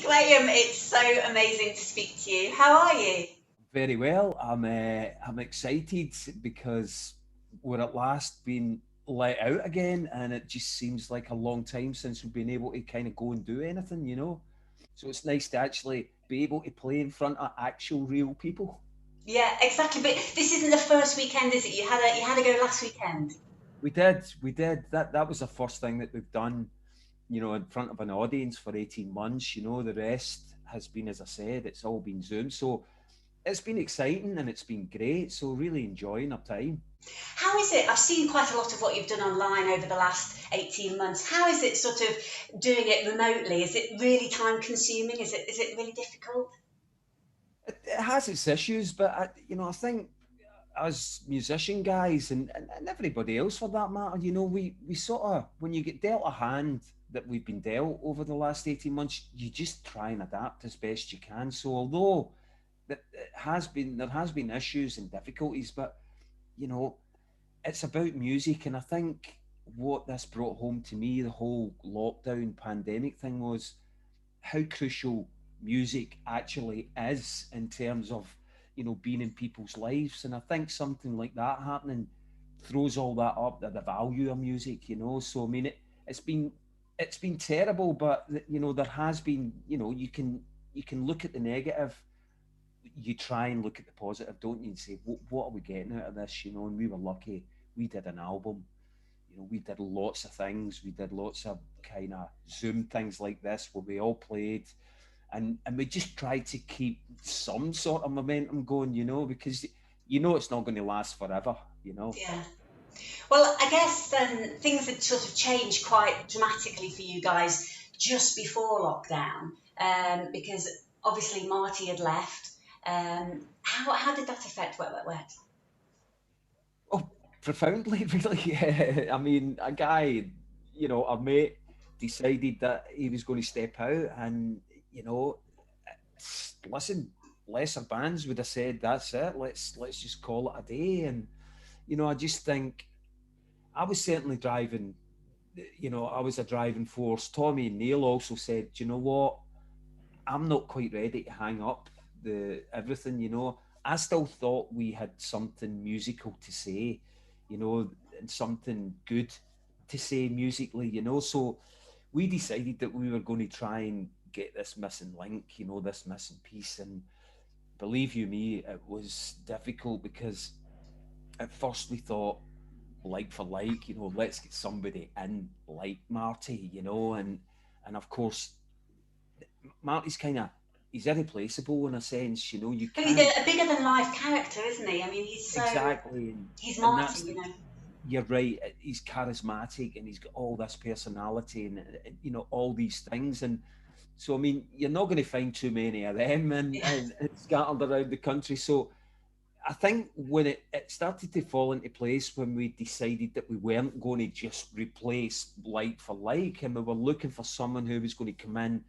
Graeme, it's so amazing to speak to you. How are you? Very well. I'm excited because we're at last being let out again, and it just seems like a long time since we've been able to kind of go and do anything. So it's nice to actually be able to play in front of actual real people. Yeah, exactly. But this isn't the first weekend, is it? You had to go last weekend. We did. That was the first thing that we've done, in front of an audience for 18 months. The rest has been, as I said, it's all been Zoom. So it's been exciting and it's been great. So really enjoying our time. How is it? I've seen quite a lot of what you've done online over the last 18 months. How is it sort of doing it remotely? Is it really time consuming? Is it really difficult? It has its issues, but I think as musician guys and everybody else for that matter, we sort of, when you get dealt a hand that we've been dealt over the last 18 months, you just try and adapt as best you can. So although there has been issues and difficulties, but you know, it's about music, and I think what this brought home to me, the whole lockdown pandemic thing, was how crucial music actually is in terms of being in people's lives. And I think something like that happening throws all that up, the value of music. So I mean, it's been terrible, but there has been, you can look at the negative, you try and look at the positive, don't you, and say, what are we getting out of this? And we were lucky. We did an album. We did lots of things. We did lots of kind of Zoom things like this where we all played, and we just tried to keep some sort of momentum going, because it's not going to last forever. Yeah. Well, I guess things had sort of changed quite dramatically for you guys just before lockdown, because obviously Marty had left. How did that affect Wet Wet Wet? Oh, profoundly, really. I mean, a guy, our mate, decided that he was going to step out, and you know, listen, lesser bands would have said, "That's it. Let's just call it a day." And I just think I was certainly driving. I was a driving force. Tommy and Neil also said, "Do you know what? I'm not quite ready to hang up the everything. I still thought we had something musical to say, and something good to say musically. So we decided that we were going to try and get this missing link, this missing piece. And believe you me, it was difficult because at first we thought, like for like, let's get somebody in like Marty, and of course Marty's kind of, he's irreplaceable in a sense. You But he's can't a bigger than life character, isn't he? I mean, exactly, he's and Marty, that's you know. you're right. He's charismatic and he's got all this personality and all these things. And so I mean, you're not going to find too many of them and scattered around the country. So I think when it started to fall into place, when we decided that we weren't going to just replace like for like, and we were looking for someone who was going to come in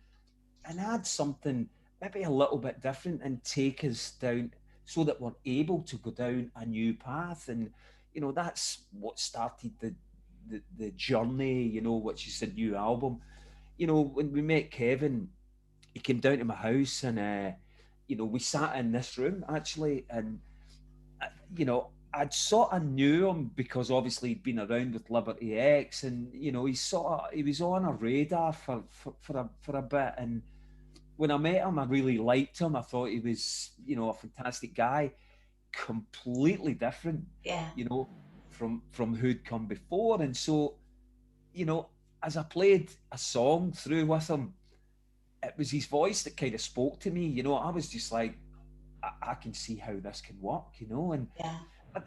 and add something maybe a little bit different and take us down so that we're able to go down a new path. And that's what started the journey, which is a new album. When we met Kevin, he came down to my house, and we sat in this room actually. And I'd sort of knew him because obviously he'd been around with Liberty X, and he was on a radar for a bit. And when I met him, I really liked him. I thought he was, a fantastic guy, completely different, Yeah. you know, from who'd come before. And so, you know, as I played a song through with him, it was his voice that kind of spoke to me. I was just like, I can see how this can work. And Yeah.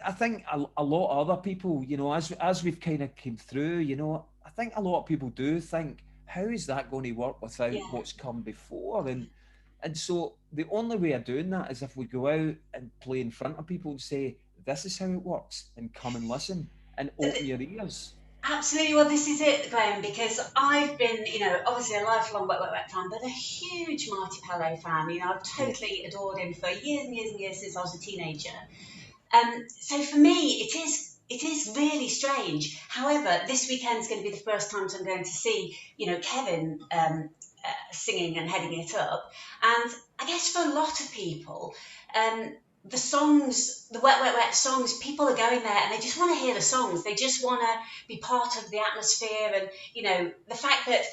I think a lot of other people, as we've kind of came through, I think a lot of people do think, how is that going to work without Yeah. what's come before? And so the only way of doing that is if we go out and play in front of people and say, this is how it works, and come and listen and open your ears. Absolutely. Well, this is it, Graham, because I've been, obviously a lifelong Wet Wet Wet fan, but a huge Marty Pellow fan. I've Yeah. totally adored him for years and years and years since I was a teenager. So for me, it is really strange. However, this weekend's going to be the first time I'm going to see, Kevin singing and heading it up. And I guess for a lot of people, the songs, the wet, wet, wet songs, people are going there and they just want to hear the songs. They just want to be part of the atmosphere. And, the fact that,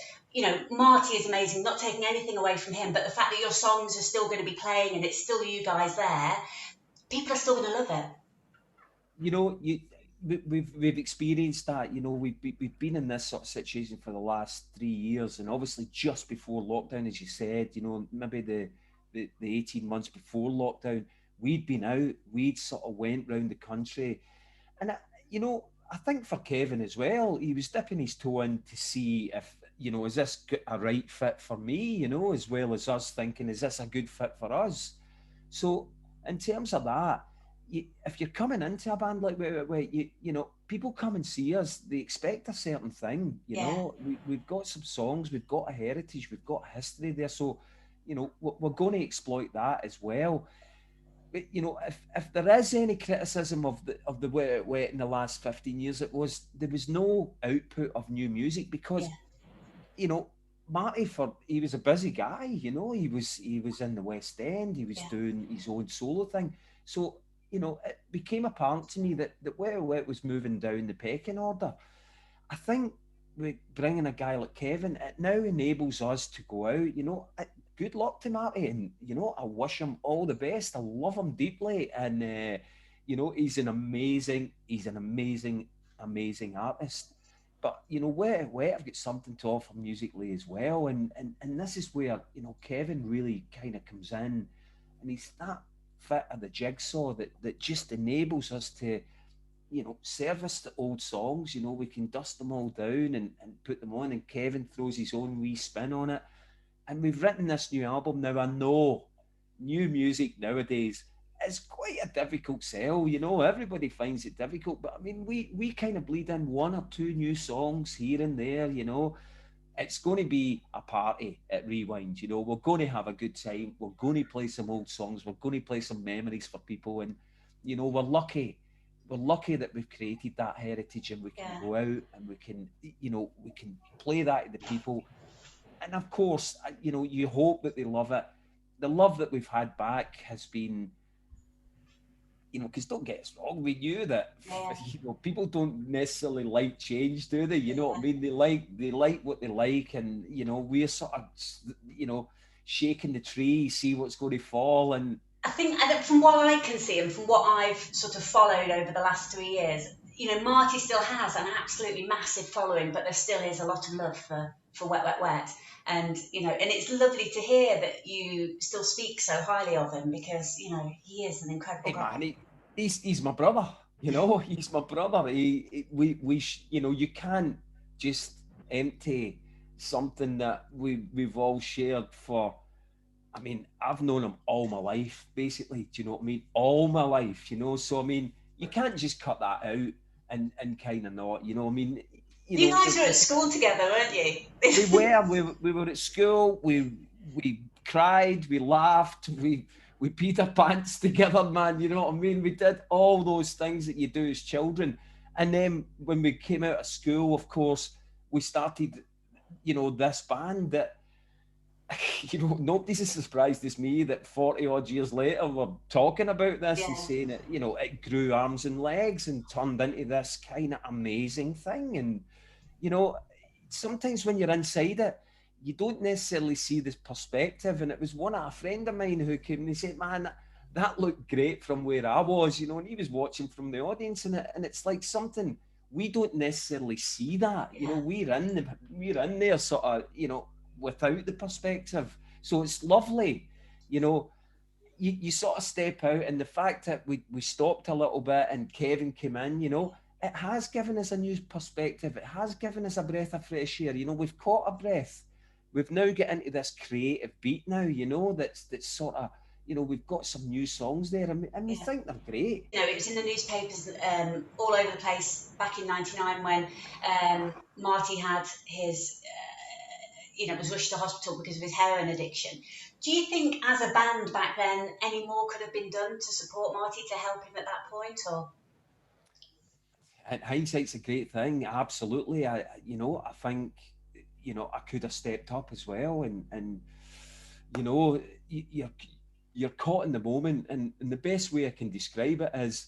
Marty is amazing, not taking anything away from him, but the fact that your songs are still going to be playing and it's still you guys there, people are still going to love it. You know, we've experienced that. You know, we've been in this sort of situation for the last 3 years, and obviously just before lockdown, as you said, you know, maybe the 18 months before lockdown, we'd been out, we'd sort of went round the country, and you know, I think for Kevin as well, he was dipping his toe in to see if, you know, is this a right fit for me, you know, as well as us thinking, is this a good fit for us? So in terms of that, if you're coming into a band like Wait Wait Wait, you know, people come and see us, they expect a certain thing, you Yeah, know. We've got some songs, we've got a heritage, we've got a history there. So, you know, we're going to exploit that as well. But, you know, if there is any criticism of the Wet Wet Wet in the last 15 years, it was there was no output of new music yeah, because, you know, Marty, for he was a busy guy, you know, he was in the West End, he was yeah, doing his own solo thing. So, you know, it became apparent to me that Wet Wet Wet was moving down the pecking order. I think with bringing a guy like Kevin, it now enables us to go out. You know, good luck to Marty, and you know, I wish him all the best. I love him deeply, and you know, he's an amazing, amazing artist. But you know, where I've got something to offer musically as well, and this is where, you know, Kevin really kind of comes in, and he's that fit of the jigsaw that just enables us to, you know, service the old songs. You know, we can dust them all down and put them on, and Kevin throws his own wee spin on it. And we've written this new album. Now, I know new music nowadays is quite a difficult sell. You know, everybody finds it difficult. But I mean, we kind of bleed in one or two new songs here and there, you know. It's going to be a party at Rewind. You know, we're going to have a good time. We're going to play some old songs. We're going to play some memories for people. And, you know, we're lucky. We're lucky that we've created that heritage and we can yeah. go out and we can, you know, we can play that to the people. And of course, you know, you hope that they love it. The love that we've had back has been, you know, because don't get us wrong, we knew that, Yeah, you know, people don't necessarily like change, do they? You know what I yeah. mean? They like what they like, and you know, we're sort of, you know, shaking the tree, see what's going to fall, and I think from what I can see and from what I've sort of followed over the last 3 years, Marty still has an absolutely massive following, but there still is a lot of love for Wet Wet Wet. And and it's lovely to hear that you still speak so highly of him because he is an incredible hey man, guy. he's my brother. You know, he's my brother. You know, you can't just empty something that we've all shared for. I mean, I've known him all my life, basically. Do you know what I mean? All my life, you know. So I mean, you can't just cut that out and kind of not. You know, I mean, you You know, guys were at school together, weren't we you? were we were at school. We cried, we laughed, we peed our pants together, man. You know what I mean? We did all those things that you do as children. And then when we came out of school, of course, we started, you know, this band that, you know, nobody's as surprised as me that 40 odd years later we're talking about this and Yeah, saying it, you know, it grew arms and legs and turned into this kind of amazing thing. And, you know, sometimes when you're inside it, you don't necessarily see this perspective. And it was a friend of mine who came and he said, man, that looked great from where I was, you know, and he was watching from the audience, and it's like something we don't necessarily see that, you know, yeah, we're in there sort of, you know, without the perspective. So it's lovely, you know, you sort of step out, and the fact that we stopped a little bit and Kevin came in, you know, it has given us a new perspective. It has given us a breath of fresh air. You know, we've caught a breath. We've now get into this creative beat now, you know, that's sort of, you know, we've got some new songs there, and we yeah. think they're great. It was in the newspapers all over the place back in '99 when Marty had his, was rushed to hospital because of his heroin addiction. Do you think, as a band back then, any more could have been done to support Marty to help him at that point? Or And hindsight's a great thing, absolutely. You know, I think I could have stepped up as well. And you know, you're caught in the moment. And the best way I can describe it is,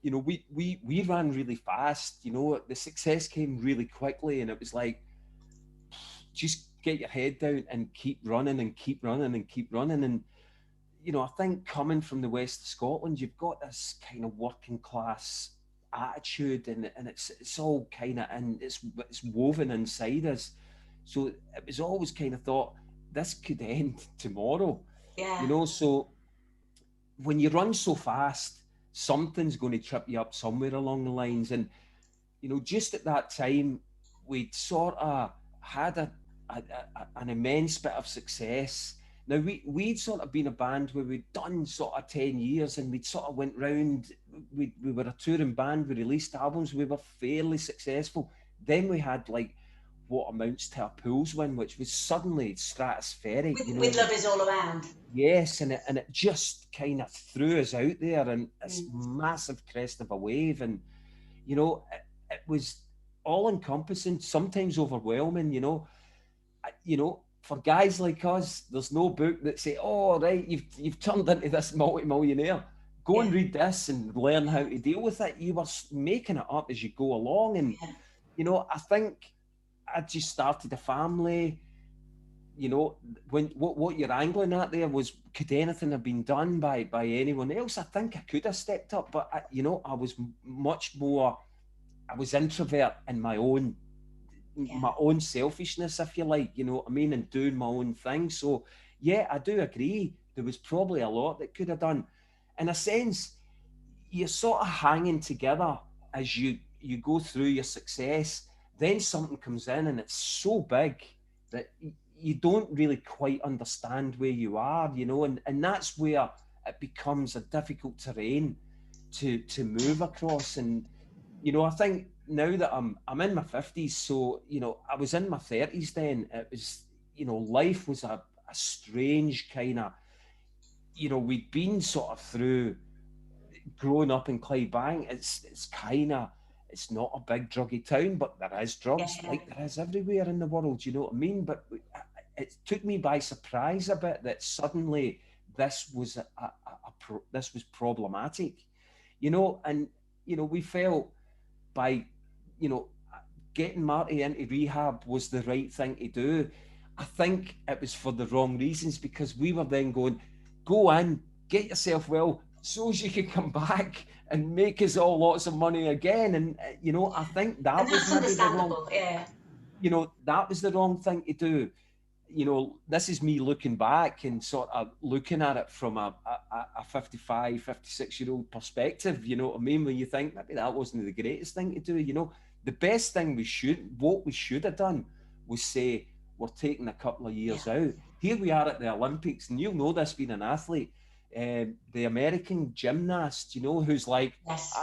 we ran really fast. The success came really quickly, and it was like, just get your head down and keep running and keep running and keep running. And I think coming from the west of Scotland, you've got this kind of working class attitude, and it's all kind of, and it's woven inside us. So it was always kind of thought, this could end tomorrow, Yeah. So when you run so fast, something's going to trip you up somewhere along the lines. And just at that time, we'd sort of had an immense bit of success. Now, we'd sort of been a band where we'd done sort of 10 years, and we'd sort of went round, we were a touring band, we released albums, we were fairly successful. Then we had like what amounts to a Pools win, which was suddenly stratospheric, With Love Is All Around. Yes, and it just kind of threw us out there, and this Mm. massive crest of a wave. And it was all encompassing, sometimes overwhelming. For guys like us, there's no book that say, "Oh, right, you've turned into this multi-millionaire. Go Yeah. and read this and learn how to deal with it." You were making it up as you go along. And Yeah. I think I just started a family. When what you're angling at there was, could anything have been done by anyone else? I think I could have stepped up, but I was much more. I was introvert in Yeah. my own selfishness, if you like. You know what I mean, and doing my own thing. So yeah, I do agree. There was probably a lot that could have done. In a sense, you're sort of hanging together as you go through your success. Then something comes in, and it's so big that you don't really quite understand where you are, and that's where it becomes a difficult terrain to move across. And I think now that I'm in my 50s, so I was in my 30s then. It was, life was a strange kind of, we'd been sort of through growing up in Clydebank. It's kind of, it's not a big druggy town, but there is drugs Yeah. like there is everywhere in the world. You know what I mean? But it took me by surprise a bit that suddenly this was this was problematic, and we felt by you know getting Marty into rehab was the right thing to do. I think it was for the wrong reasons, because we were then going, go in, get yourself well, so as you can come back and make us all lots of money again. And I think And that was that's maybe the wrong, understandable. Yeah. that was the wrong thing to do. This is me looking back and sort of looking at it from a 55, 56-year-old perspective. You know what I mean? When you think maybe that wasn't the greatest thing to do. The best thing what we should have done was say, we're taking a couple of Yeah. years out. Here we are at the Olympics, and you'll know this being an athlete. The American gymnast, who's like, Yes.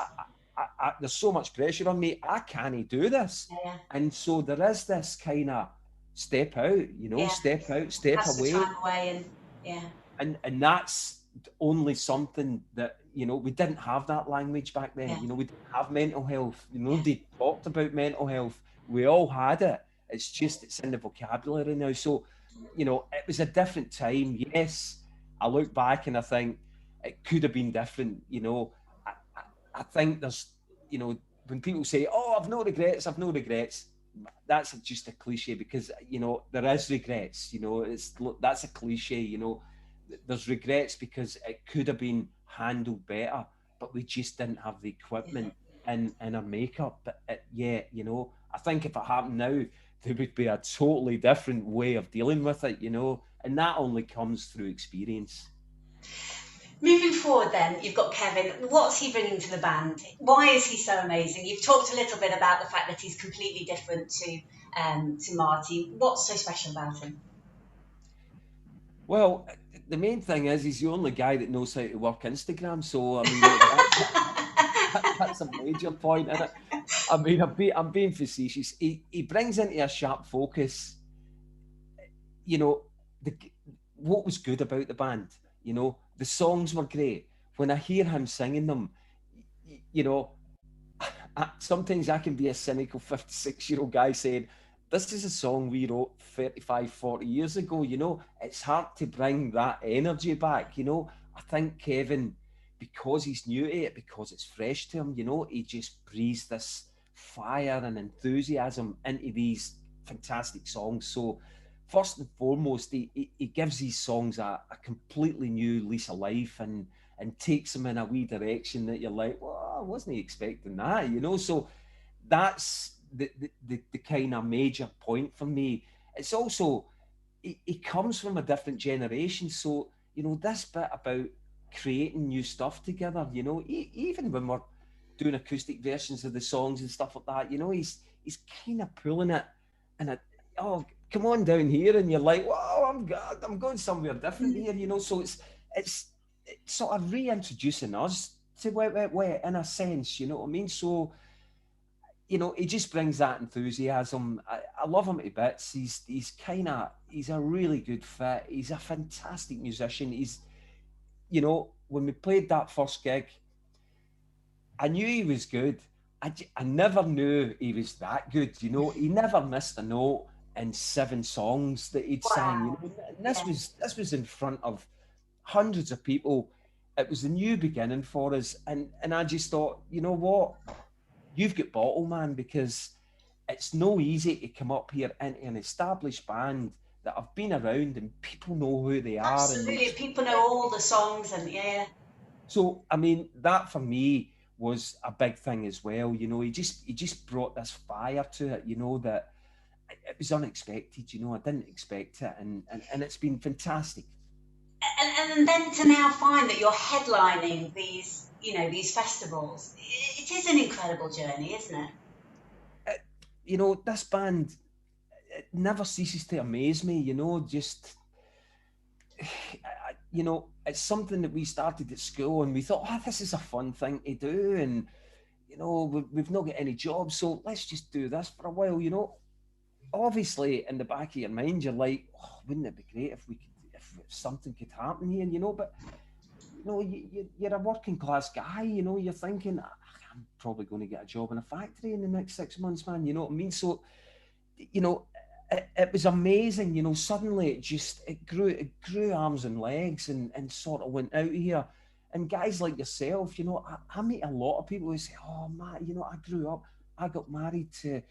there's so much pressure on me, I can't do this. Yeah. And so there is this kind of step out, Yeah. step out, step Have some away. time away, and yeah. And that's only something that, we didn't have that language back then. Yeah. We didn't have mental health. Yeah. They talked about mental health. We all had it. It's just, it's in the vocabulary now. So, it was a different time. Yes, I look back and I think it could have been different. I think there's, when people say, "Oh, I've no regrets, I've no regrets," that's just a cliche, because there is regrets. That's a cliche. There's regrets because it could have been handled better, but we just didn't have the equipment and our makeup. But yeah, I think if it happened now, there would be a totally different way of dealing with it. And that only comes through experience. Moving forward, then you've got Kevin. What's he bringing to the band? Why is he so amazing? You've talked a little bit about the fact that he's completely different to Marty. What's so special about him? Well, the main thing is he's the only guy that knows how to work Instagram. So I mean, that's a major point in it. I mean, I'm being facetious. He brings into a sharp focus. You know, the what was good about the band. The songs were great. When I hear him singing them, you know, sometimes I can be a cynical 56-year-old guy saying, this is a song we wrote 35, 40 years ago, you know. It's hard to bring that energy back, you know. I think Kevin, because he's new to it, because it's fresh to him, you know, he just breathes this fire and enthusiasm into these fantastic songs. So, first and foremost, he gives these songs a completely new lease of life, and takes them in a wee direction that you're like, well, I wasn't expecting that, you know. So, that's the kind of major point for me. It's also, he comes from a different generation, so you know this bit about creating new stuff together. You know, even when we're doing acoustic versions of the songs and stuff like that, you know, he's kind of pulling it, and it, oh, come on down here, and you're like, wow, I'm going somewhere different here. You know, so it's sort of reintroducing us to Wet Wet Wet in a sense. You know what I mean? So you know, he just brings that enthusiasm. I love him to bits. He's a really good fit. He's a fantastic musician. He's, you know, when we played that first gig, I knew he was good. I never knew he was that good. You know, he never missed a note in 7 songs that he'd sang. You Wow. know, and Yeah. this was in front of hundreds of people. It was a new beginning for us, and I just thought, you know what, you've got bottle, man, because it's no easy to come up here into an established band that have been around and people know who they are. And Absolutely. People know all the songs and yeah. so, I mean, that for me was a big thing as well. You know, he just brought this fire to it. You know that it was unexpected. You know, I didn't expect it, and it's been fantastic. And then to now find that you're headlining these, these festivals, it is an incredible journey, isn't it? It, you know, this band, it never ceases to amaze me. You know, just you know, it's something that we started at school and we thought, oh, this is a fun thing to do. And, you know, we've not got any jobs, so let's just do this for a while, you know. Obviously, in the back of your mind, you're like, oh, wouldn't it be great if we could, if something could happen here, you know? But, you know, you're a working class guy, you know, you're thinking, "Ah, I'm probably going to get a job in a factory in the next 6 months, man, you know what I mean? So, you know, it was amazing. You know, suddenly it grew arms and legs, and sort of went out here. And guys like yourself, you know, I meet a lot of people who say, "Oh, Matt, you know, I grew up, I got married to,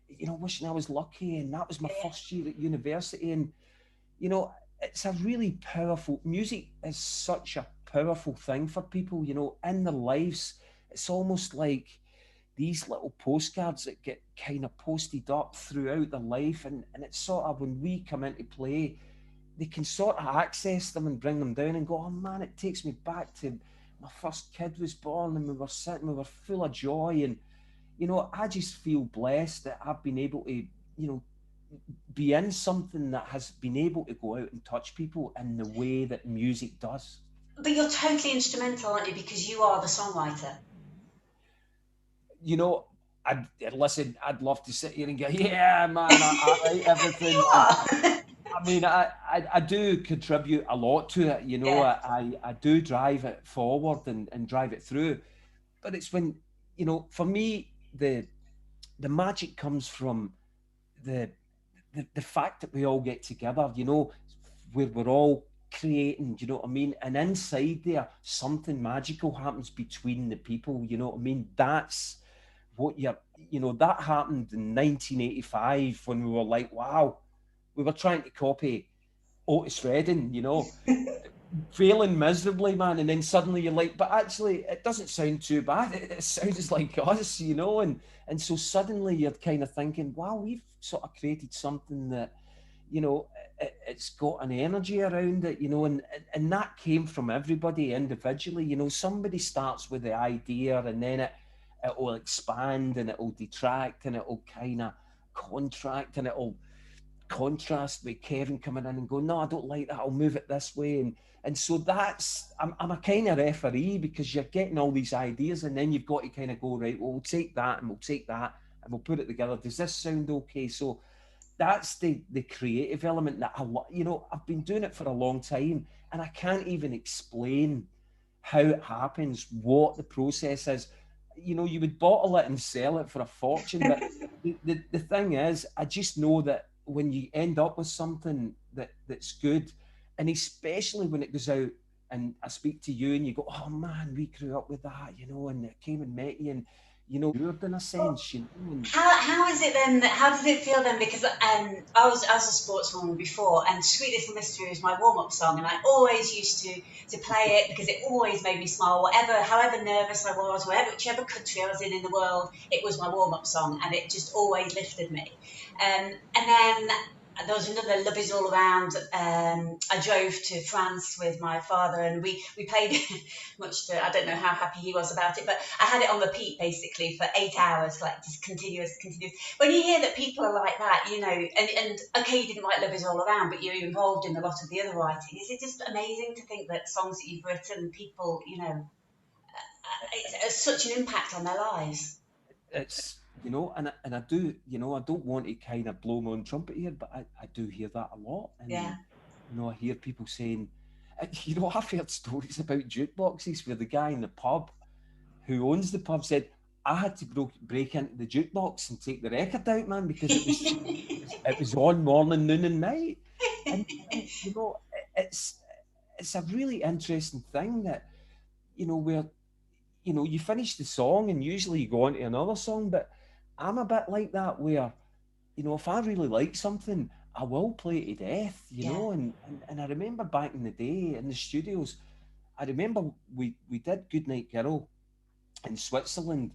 you know, wishing I was lucky, and that was my Yeah. first year at university." And you know, it's a really powerful music is such a powerful thing for people. You know, in their lives, it's almost like these little postcards that get kind of posted up throughout their life, and it's sort of when we come into play, they can sort of access them and bring them down and go, oh man, it takes me back to my first kid was born and we were sitting, we were full of joy. And you know, I just feel blessed that I've been able to, you know, be in something that has been able to go out and touch people in the way that music does. But you're totally instrumental, aren't you? Because you are the songwriter. You know, listen, I'd love to sit here and go, yeah, man, I write You everything. And are. I mean, I do contribute a lot to it. You know, Yeah. I do drive it forward and drive it through. But it's when, you know, for me, the magic comes from the, the fact that we all get together, you know, where we're all creating, you know what I mean? And inside there, something magical happens between the people, you know what I mean? That's what you know, that happened in 1985 when we were like, wow, we were trying to copy Otis Redding, you know, failing miserably, man. And then suddenly you're like, but actually, it doesn't sound too bad. It sounds like us, you know. And so suddenly you're kind of thinking, wow, we've sort of created something that, you know, it's got an energy around it, you know, and that came from everybody individually. You know, somebody starts with the idea, and then it will expand, and it will detract, and it will kind of contract, and it will contrast with Kevin coming in and going, no, I don't like that. I'll move it this way. And so that's, I'm a kind of referee because you're getting all these ideas and then you've got to kind of go, right, well, we'll take that and we'll take that and we'll put it together. Does this sound okay? So that's the creative element that you know, I've been doing it for a long time and I can't even explain how it happens, what the process is. You know, you would bottle it and sell it for a fortune, but the thing is, I just know that when you end up with something that's good, and especially when it goes out and I speak to you and you go, oh man, we grew up with that, and I came and met you, and you're in a sense, and How is it then? How does it feel then? Because I was a sportswoman before, and "Sweet Little Mystery" was my warm up song, and I always used to play it because it always made me smile. However nervous I was, whichever country I was in the world, it was my warm up song, and it just always lifted me. And then there was another "Love Is All Around." I drove to France with my father, and we played much to, I don't know how happy he was about it, but I had it on repeat basically for 8 hours, like just continuous. When you hear that people are like that, and okay, you didn't write "Love Is All Around," but you're involved in a lot of the other writing. Is it just amazing to think that songs that you've written, people, it's such an impact on their lives? it's and I do, I don't want to kind of blow my own trumpet here, but I do hear that a lot, Yeah. and I hear people saying, I've heard stories about jukeboxes where the guy in the pub who owns the pub said, I had to break into the jukebox and take the record out, man, because it was on morning, noon, and night, and it's a really interesting thing that where you finish the song and usually you go on to another song, but I'm a bit like that where if I really like something, I will play it to death, Yeah. and I remember back in the day in the studios, I remember we did Goodnight Girl in Switzerland,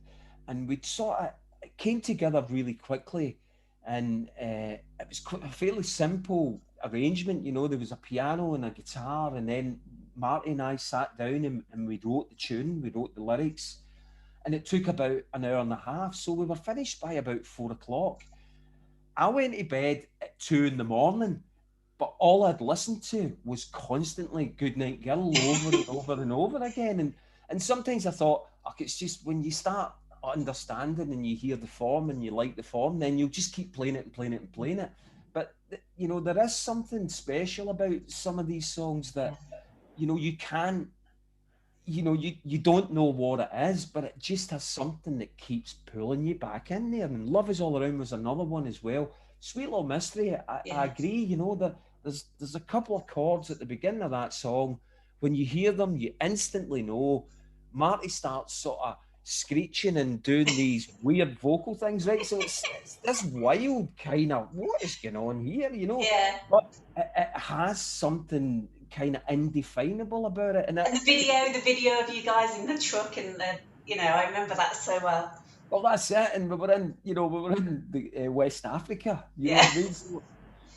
and we'd sort of it came together really quickly, and it was a fairly simple arrangement. There was a piano and a guitar, and then Marty and I sat down and we wrote the tune, we wrote the lyrics, and it took about an hour and a half. So we were finished by about 4 o'clock. I went to bed at 2 in the morning, but all I'd listened to was constantly "Goodnight Girl" over and over and over again. And sometimes I thought, okay, it's just when you start understanding and you hear the form and you like the form, then you'll just keep playing it and playing it and playing it. But there is something special about some of these songs Yeah. that you can't you don't know what it is, but it just has something that keeps pulling you back in there. And "Love Is All Around" was another one as well. "Sweet Little Mystery," I Yes. agree. That there's a couple of chords at the beginning of that song. When you hear them, you instantly know. Marty starts sort of screeching and doing these weird vocal things, right? So it's this wild kind of what is going on here. Yeah. But it has something kind of indefinable about it, and And the video of you guys in the truck, and I remember that so well. well, that's it. And we were in the West Africa. You know Yeah. what I mean? So,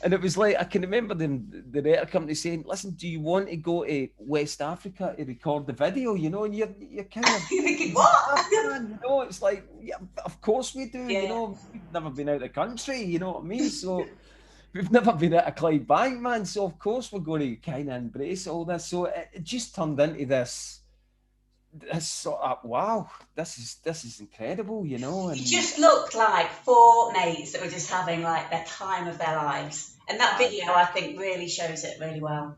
and it was like I can remember the record company saying, "Listen, do you want to go to West Africa to record the video?" And you're kind of You're thinking, you what? laugh, man. It's like, yeah, of course we do. Yeah. We've never been out of the country. You know what I mean? So we've never been at a Clydebank, man. So of course we're going to kind of embrace all this. So it just turned into this sort of wow, this is incredible, You and just looked like four mates that were just having like their time of their lives. And that I, video, I think, really shows it really well.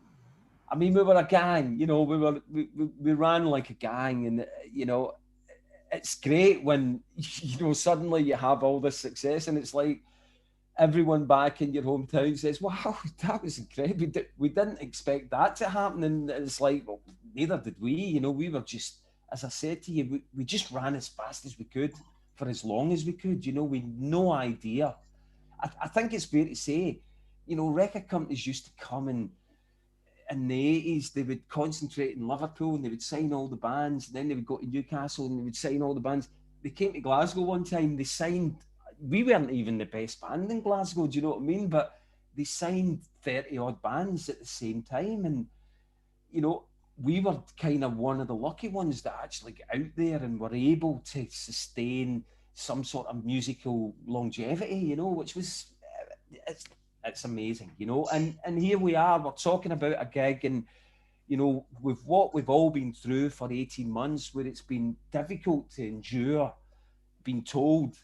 I mean, we were a gang, we ran like a gang, and it's great when suddenly you have all this success, and it's like everyone back in your hometown says, "Wow, that was incredible. We didn't expect that to happen," and it's like, well, neither did we. We were just, as I said to you, we just ran as fast as we could for as long as we could. We had no idea. I think it's fair to say, record companies used to come in the 80s, they would concentrate in Liverpool and they would sign all the bands. And then they would go to Newcastle and they would sign all the bands. They came to Glasgow one time, they signed, we weren't even the best band in Glasgow, do you know what I mean? But they signed 30 odd bands at the same time. And, you know, we were kind of one of the lucky ones that actually got out there and were able to sustain some sort of musical longevity, which was it's it's amazing, and here we are, we're talking about a gig, and with what we've all been through for 18 months, where it's been difficult to endure being told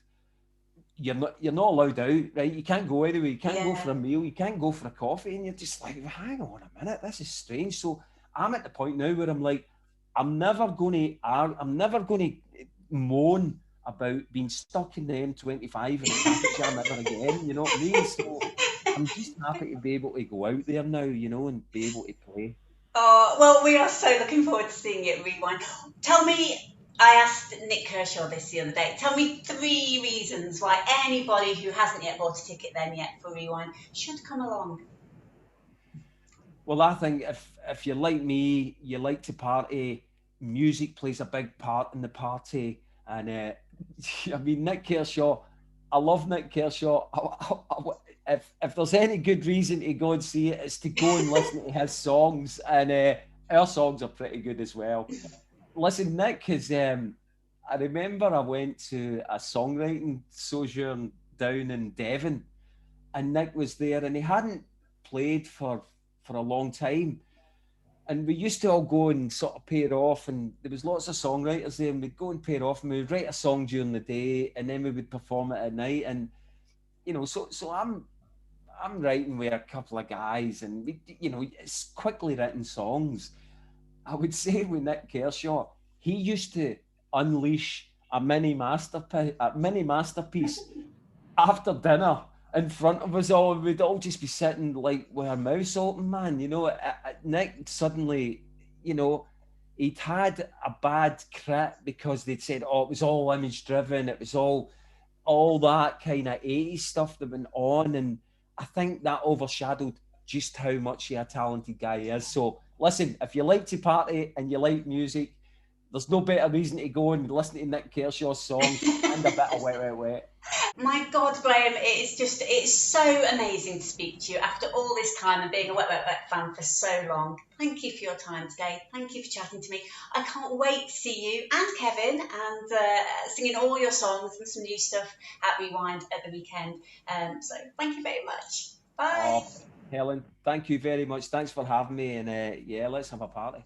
you're not allowed out, right? You can't go anywhere, you can't go for Yeah. a meal, you can't go for a coffee, and you're just like, hang on a minute, this is strange. So I'm at the point now where I'm like, I'm never going to moan about being stuck in the M25 in a traffic jam ever again. You know what I mean? So I'm just happy to be able to go out there now, and be able to play. Oh, well, we are so looking forward to seeing it rewind. Tell me, I asked Nick Kershaw this the other day. Tell me three reasons why anybody who hasn't yet bought a ticket then yet for rewind should come along. Well, I think if you're like me, you like to party. Music plays a big part in the party, and I mean Nick Kershaw. I love Nick Kershaw. If there's any good reason to go and see it, it's to go and listen to his songs, and our songs are pretty good as well. Listen, Nick is. I remember I went to a songwriting sojourn down in Devon, and Nick was there, and he hadn't played for a long time. And we used to all go and sort of pair off, and there was lots of songwriters there, and we'd go and pair off, and we'd write a song during the day, and then we would perform it at night. And so I'm writing with a couple of guys, and it's quickly written songs. I would say with Nick Kershaw, he used to unleash a mini masterpiece after dinner in front of us all. We'd all just be sitting like with our mouths open, man. Nick suddenly, you know, he'd had a bad crit because they'd said, oh, it was all image driven. It was all that kind of 80s stuff that went on. And I think that overshadowed just how much he a talented guy is. So listen, if you like to party and you like music, there's no better reason to go and listen to Nick Kershaw's songs and a bit of Wet Wet Wet. My God, Graham, it's so amazing to speak to you after all this time and being a Wet Wet Wet fan for so long. Thank you for your time today. Thank you for chatting to me. I can't wait to see you and Kevin and singing all your songs and some new stuff at Rewind at the weekend. So thank you very much. Bye. Oh, Helen, thank you very much. Thanks for having me. And yeah, let's have a party.